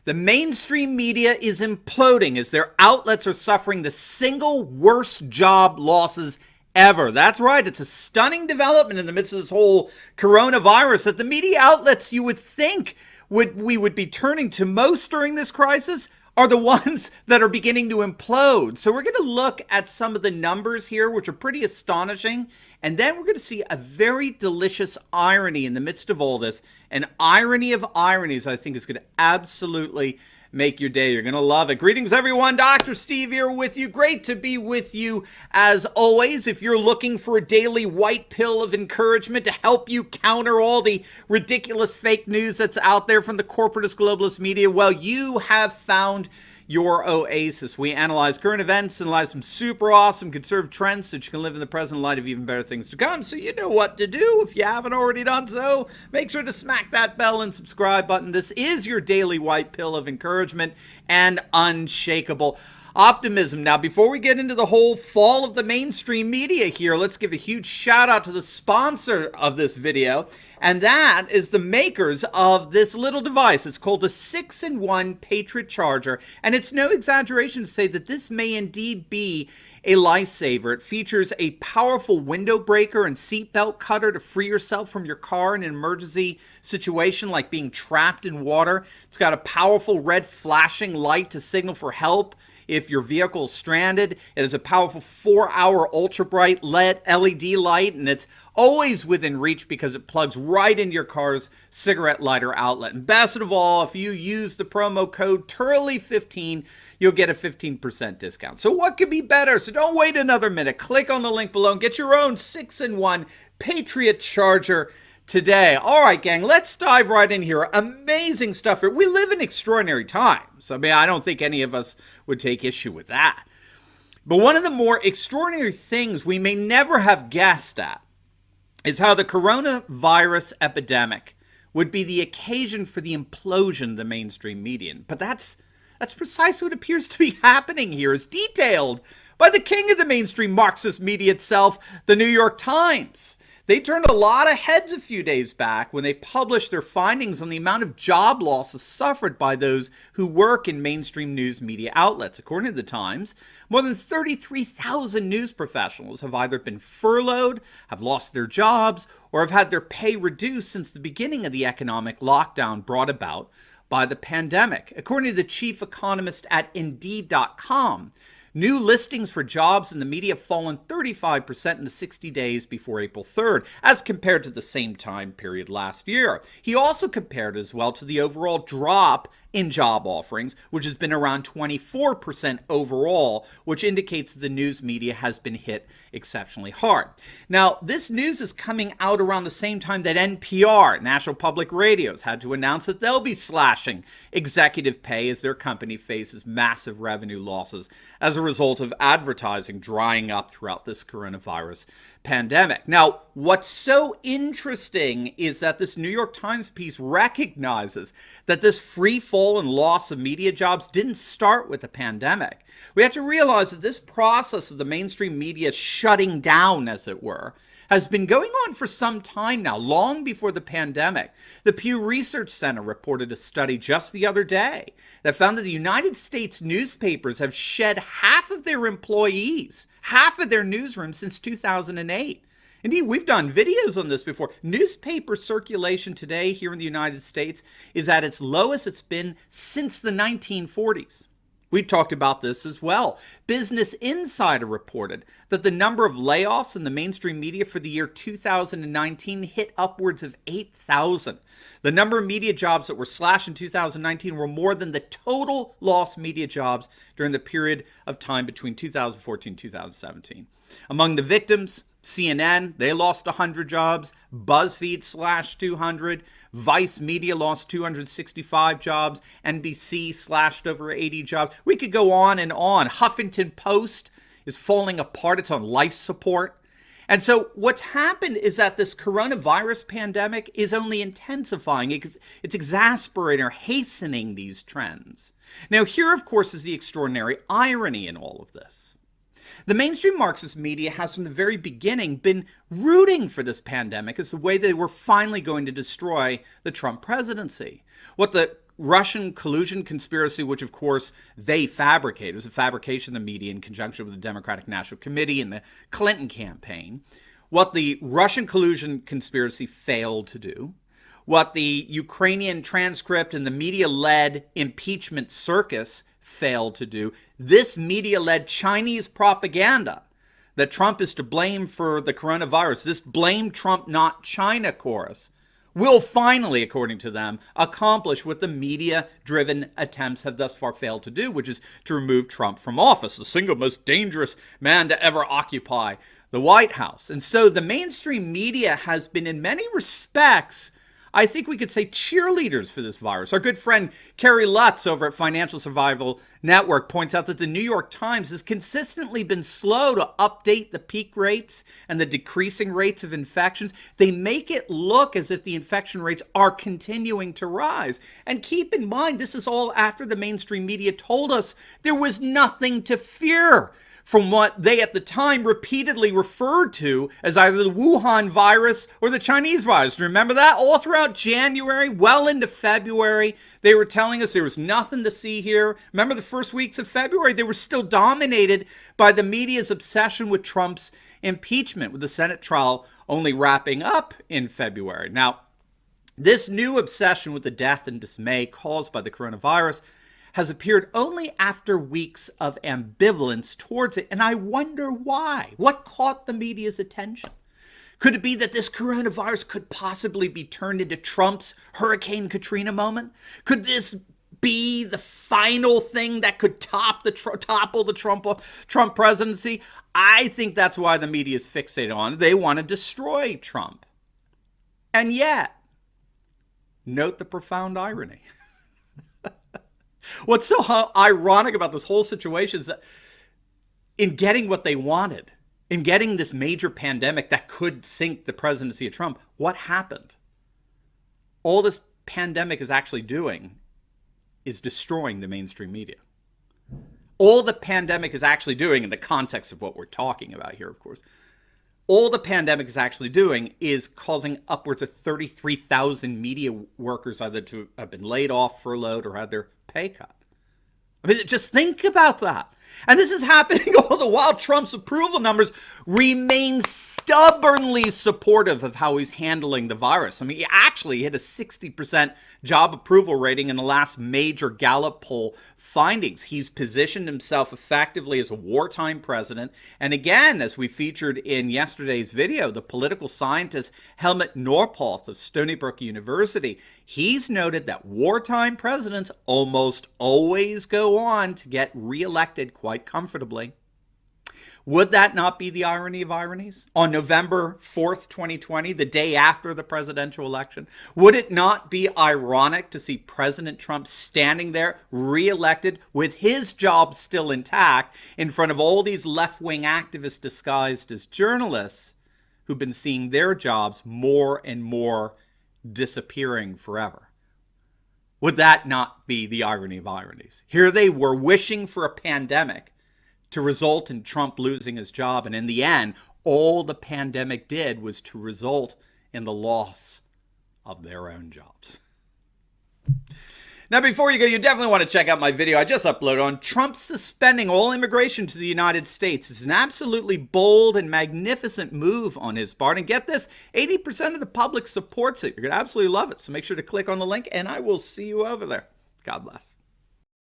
The mainstream media is imploding as their outlets are suffering the single worst job losses ever. That's right. It's a stunning development in the midst of this whole coronavirus that the media outlets you would think we would be turning to most during this crisis are the ones that are beginning to implode. So we're going to look at some of the numbers here, which are pretty astonishing. And then we're going to see a very delicious irony in the midst of all this. An irony of ironies, I think, is going to absolutely make your day. You're going to love it. Greetings, everyone. Dr. Steve here with you. Great to be with you as always. If you're looking for a daily white pill of encouragement to help you counter all the ridiculous fake news that's out there from the corporatist globalist media, well, you have found your oasis. We analyze current events, analyze some super awesome conservative trends so that you can live in the present light of even better things to come. So you know what to do. If you haven't already done so, make sure to smack that bell and subscribe button. This is your daily white pill of encouragement and unshakable optimism. Now, before we get into the whole fall of the mainstream media here, let's give a huge shout out to the sponsor of this video, and that is the makers of this little device. It's called the 6-in-1 Patriot Charger, and it's no exaggeration to say that this may indeed be a lifesaver. It features a powerful window breaker and seatbelt cutter to free yourself from your car in an emergency situation like being trapped in water. It's got a powerful red flashing light to signal for help if your vehicle is stranded. It has a powerful 4-hour ultra bright LED light, and it's always within reach because it plugs right into your car's cigarette lighter outlet. And best of all, if you use the promo code Turley15, you'll get a 15% discount. So what could be better? So don't wait another minute. Click on the link below and get your own 6-in-1 Patriot Charger today. All right, gang, let's dive right in here. Amazing stuff here. We live in extraordinary times. I mean, I don't think any of us would take issue with that. But one of the more extraordinary things we may never have guessed at is how the coronavirus epidemic would be the occasion for the implosion of the mainstream media. But that's precisely what appears to be happening here, as detailed by the king of the mainstream Marxist media itself, the New York Times. They turned a lot of heads a few days back when they published their findings on the amount of job losses suffered by those who work in mainstream news media outlets. According to the Times, more than 33,000 news professionals have either been furloughed, have lost their jobs, or have had their pay reduced since the beginning of the economic lockdown brought about by the pandemic. According to the chief economist at Indeed.com, new listings for jobs in the media have fallen 35% in the 60 days before April 3rd, as compared to the same time period last year. He also compared as well to the overall drop in job offerings, which has been around 24% overall, which indicates that the news media has been hit exceptionally hard. Now, this news is coming out around the same time that NPR, National Public Radio, has had to announce that they'll be slashing executive pay as their company faces massive revenue losses as a result of advertising drying up throughout this coronavirus pandemic. Now, what's so interesting is that this New York Times piece recognizes that this free fall and loss of media jobs didn't start with the pandemic. We have to realize that this process of the mainstream media shutting down, as it were, has been going on for some time now, long before the pandemic. The Pew Research Center reported a study just the other day that found that the United States newspapers have shed half of their employees, half of their newsrooms since 2008. Indeed, we've done videos on this before. Newspaper circulation today here in the United States is at its lowest it's been since the 1940s. We talked about this as well. Business Insider reported that the number of layoffs in the mainstream media for the year 2019 hit upwards of 8,000. The number of media jobs that were slashed in 2019 were more than the total lost media jobs during the period of time between 2014 and 2017. Among the victims, CNN, they lost 100 jobs. BuzzFeed slashed 200. Vice Media lost 265 jobs. NBC slashed over 80 jobs. We could go on and on. Huffington Post is falling apart. It's on life support. And so what's happened is that this coronavirus pandemic is only intensifying. It's exasperating or hastening these trends. Now, here, of course, is the extraordinary irony in all of this. The mainstream Marxist media has from the very beginning been rooting for this pandemic as the way they were finally going to destroy the Trump presidency. What the Russian collusion conspiracy, which of course they fabricated. It was a fabrication of the media in conjunction with the Democratic National Committee and the Clinton campaign. What the Russian collusion conspiracy failed to do, what the Ukrainian transcript and the media-led impeachment circus failed to do, this media-led Chinese propaganda that Trump is to blame for the coronavirus, this blame Trump not China chorus, will finally, according to them, accomplish what the media-driven attempts have thus far failed to do, which is to remove Trump from office, the single most dangerous man to ever occupy the White House. And so the mainstream media has been, in many respects, I think we could say, cheerleaders for this virus. Our good friend Carrie Lutz over at Financial Survival Network points out that the New York Times has consistently been slow to update the peak rates and the decreasing rates of infections. They make it look as if the infection rates are continuing to rise. And keep in mind, this is all after the mainstream media told us there was nothing to fear from what they at the time repeatedly referred to as either the Wuhan virus or the Chinese virus. Remember that? All throughout January, well into February, they were telling us there was nothing to see here. Remember the first weeks of February? They were still dominated by the media's obsession with Trump's impeachment, with the Senate trial only wrapping up in February. Now, this new obsession with the death and dismay caused by the coronavirus has appeared only after weeks of ambivalence towards it, and I wonder why. What caught the media's attention? Could it be that this coronavirus could possibly be turned into Trump's Hurricane Katrina moment? Could this be the final thing that could topple the Trump presidency? I think that's why the media is fixated on it. They want to destroy Trump. And yet, note the profound irony. What's so ironic about this whole situation is that in getting what they wanted, in getting this major pandemic that could sink the presidency of Trump, what happened? All this pandemic is actually doing is destroying the mainstream media. All the pandemic is actually doing, in the context of what we're talking about here, of course, all the pandemic is actually doing is causing upwards of 33,000 media workers either to have been laid off, furloughed, or had their pay cut. I mean, just think about that. And this is happening all the while Trump's approval numbers remain stubbornly supportive of how he's handling the virus. I mean, he actually hit a 60% job approval rating in the last major Gallup poll findings. He's positioned himself effectively as a wartime president. And again, as we featured in yesterday's video, the political scientist Helmut Norpoth of Stony Brook University, he's noted that wartime presidents almost always go on to get reelected quite comfortably. Would that not be the irony of ironies? On November 4th, 2020, the day after the presidential election, would it not be ironic to see President Trump standing there, reelected, with his job still intact, in front of all these left-wing activists disguised as journalists who've been seeing their jobs more and more disappearing forever? Would that not be the irony of ironies? Here they were wishing for a pandemic to result in Trump losing his job. And in the end, all the pandemic did was to result in the loss of their own jobs. Now, before you go, you definitely want to check out my video I just uploaded on Trump suspending all immigration to the United States. It's an absolutely bold and magnificent move on his part. And get this, 80% of the public supports it. You're going to absolutely love it. So make sure to click on the link, and I will see you over there. God bless.